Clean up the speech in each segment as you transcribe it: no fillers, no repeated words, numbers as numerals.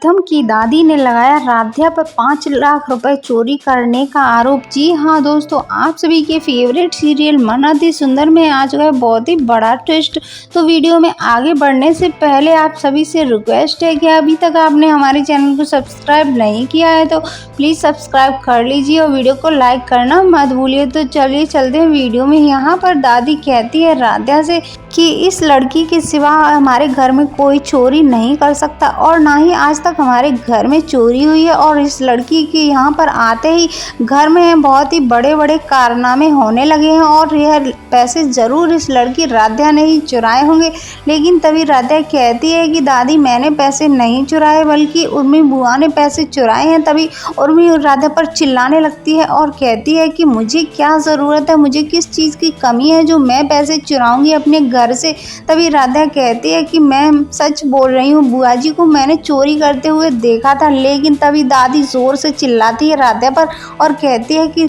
प्रथम की दादी ने लगाया राध्या पर 5 लाख रुपए चोरी करने का आरोप। जी हाँ दोस्तों, आप सभी के फेवरेट सीरियल मन अति सुंदर में आ चुका है बहुत ही बड़ा ट्विस्ट। तो वीडियो में आगे बढ़ने से पहले आप सभी से रिक्वेस्ट है कि अभी तक आपने हमारे चैनल को सब्सक्राइब नहीं किया है तो प्लीज़ सब्सक्राइब कर लीजिए और वीडियो को लाइक करना मत भूलिए। तो चलिए चलते हैं वीडियो में। यहाँ पर दादी कहती है राध्या से कि इस लड़की के सिवा हमारे घर में कोई चोरी नहीं कर सकता और ना ही आज तक हमारे घर में चोरी हुई है। और इस लड़की के यहाँ पर आते ही घर में बहुत ही बड़े बड़े कारनामे होने लगे हैं और यह पैसे ज़रूर इस लड़की राध्या ने ही चुराए होंगे। लेकिन तभी राध्या कहती है कि दादी मैंने पैसे नहीं चुराए बल्कि उर्मी बुआ ने पैसे चुराए हैं। तभी उर्मी राध्या पर चिल्लाने लगती है और कहती है कि मुझे क्या ज़रूरत है, मुझे किस चीज़ की कमी है जो मैं पैसे चुराऊंगी अपने घर से। तभी राध्या कहती है कि मैं सच बोल रही हूँ, बुआ जी को मैंने चोरी करते हुए देखा था। लेकिन तभी दादी जोर से चिल्लाती है राध्या पर और कहती है कि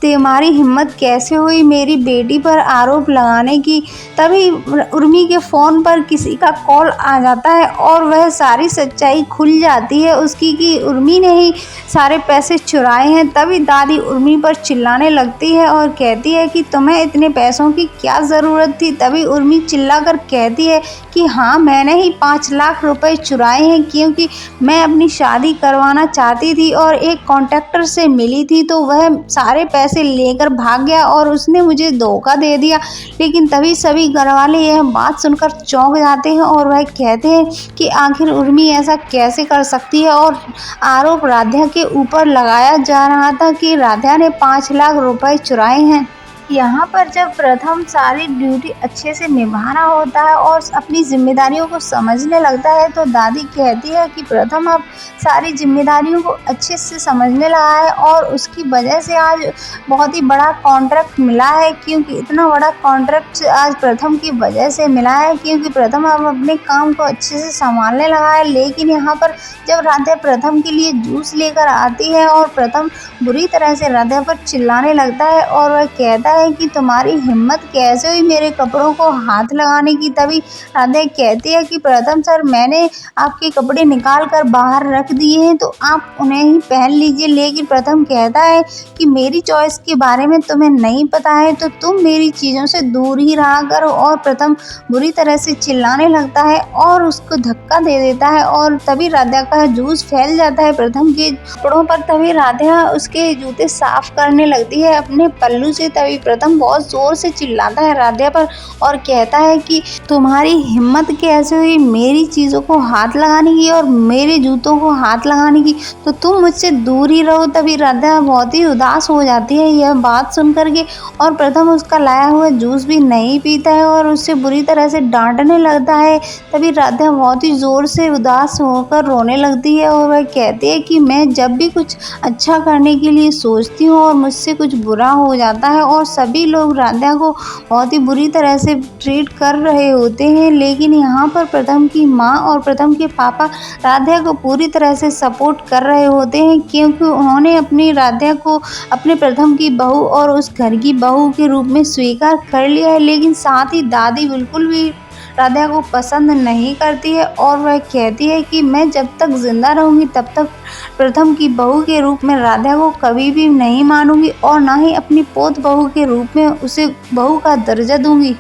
तुम्हारी हिम्मत कैसे हुई मेरी बेटी पर आरोप लगाने की। तभी उर्मी के फ़ोन पर किसी का कॉल आ जाता है और वह सारी सच्चाई खुल जाती है उसकी कि उर्मी ने ही सारे पैसे चुराए हैं। तभी दादी उर्मी पर चिल्लाने लगती है और कहती है कि तुम्हें इतने पैसों की क्या ज़रूरत थी। तभी उर्मी चिल्लाकर कहती है कि हाँ, मैंने ही 5 लाख रुपए चुराए हैं क्योंकि मैं अपनी शादी करवाना चाहती थी और एक कॉन्ट्रैक्टर से मिली थी तो वह सारे पैसे लेकर भाग गया और उसने मुझे धोखा दे दिया। लेकिन तभी सभी घरवाले यह बात सुनकर चौंक जाते हैं और वह कहते हैं कि आखिर उर्मी ऐसा कैसे कर सकती है। और आरोप राध्या के ऊपर लगाया जा रहा था कि राध्या ने 5 लाख रुपए चुराए हैं। यहाँ पर जब प्रथम सारी ड्यूटी अच्छे से निभा रहा होता है और अपनी जिम्मेदारियों को समझने लगता है तो दादी कहती है कि प्रथम अब सारी जिम्मेदारियों को अच्छे से समझने लगा है और उसकी वजह से आज बहुत ही बड़ा कॉन्ट्रैक्ट मिला है। क्योंकि इतना बड़ा कॉन्ट्रैक्ट आज प्रथम की वजह से मिला है क्योंकि प्रथम अब अपने काम को अच्छे से संभालने लगा है। लेकिन यहाँ पर जब राध्या प्रथम के लिए जूस लेकर आती है और प्रथम बुरी तरह से राध्या पर चिल्लाने लगता है और वह कहता है कि तुम्हारी हिम्मत कैसे हुई मेरे कपड़ों को हाथ लगाने की। तभी राध्या कहती है कि प्रथम सर, मैंने आपके कपड़े निकाल कर बाहर रख दिए हैं तो आप उन्हें ही पहन लीजिए। लेकिन प्रथम कहता है कि मेरी चॉइस के बारे में तुम्हें नहीं पता है तो तुम मेरी चीज़ों से दूर ही रहा करो। और प्रथम बुरी तरह से चिल्लाने लगता है और उसको धक्का दे देता है और तभी राध्या का जूस फैल जाता है प्रथम के कपड़ों पर। तभी राध्या उसके जूते साफ करने लगती है अपने पल्लू से। तभी प्रथम बहुत जोर से चिल्लाता है राध्या पर और कहता है कि तुम्हारी हिम्मत कैसे हुई मेरी चीज़ों को हाथ लगाने की और मेरे जूतों को हाथ लगाने की, तो तुम मुझसे दूर ही रहो। तभी राध्या बहुत ही उदास हो जाती है यह बात सुन करके और प्रथम उसका लाया हुआ जूस भी नहीं पीता है और उससे बुरी तरह से डांटने लगता है। तभी राध्या बहुत ही ज़ोर से उदास होकर रोने लगती है और वह कहती है कि मैं जब भी कुछ अच्छा करने के लिए सोचती हूँ और मुझसे कुछ बुरा हो जाता है और सभी लोग राध्या को बहुत ही बुरी तरह से ट्रीट कर रहे होते हैं। लेकिन यहाँ पर प्रथम की माँ और प्रथम के पापा राध्या को पूरी तरह से सपोर्ट कर रहे होते हैं क्योंकि उन्होंने अपनी राध्या को अपने प्रथम की बहू और उस घर की बहू के रूप में स्वीकार कर लिया है। लेकिन साथ ही दादी बिल्कुल भी राध्या को पसंद नहीं करती है और वह कहती है कि मैं जब तक जिंदा रहूंगी तब तक प्रथम की बहू के रूप में राध्या को कभी भी नहीं मानूंगी और ना ही अपनी पोत बहू के रूप में उसे बहू का दर्जा दूंगी।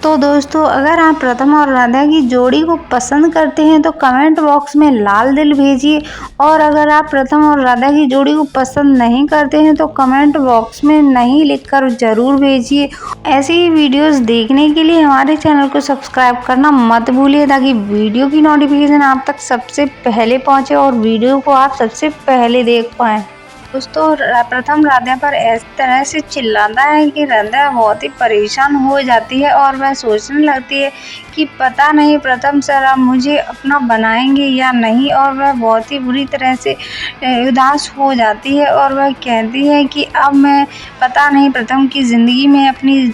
तो दोस्तों, अगर आप प्रथम और राध्या की जोड़ी को पसंद करते हैं तो कमेंट बॉक्स में लाल दिल भेजिए और अगर आप प्रथम और राध्या की जोड़ी को पसंद नहीं करते हैं तो कमेंट बॉक्स में नहीं लिखकर ज़रूर भेजिए। ऐसे ही वीडियोस देखने के लिए हमारे चैनल को सब्सक्राइब करना मत भूलिए ताकि वीडियो की नोटिफिकेशन आप तक सबसे पहले पहुँचे और वीडियो को आप सबसे पहले देख पाएँ। दोस्तों, प्रथम राध्या पर इस तरह से चिल्लाता है कि राध्या बहुत ही परेशान हो जाती है और वह सोचने लगती है कि पता नहीं प्रथम सर अब मुझे अपना बनाएंगे या नहीं। और वह बहुत ही बुरी तरह से उदास हो जाती है और वह कहती है कि अब मैं पता नहीं प्रथम की ज़िंदगी में अपनी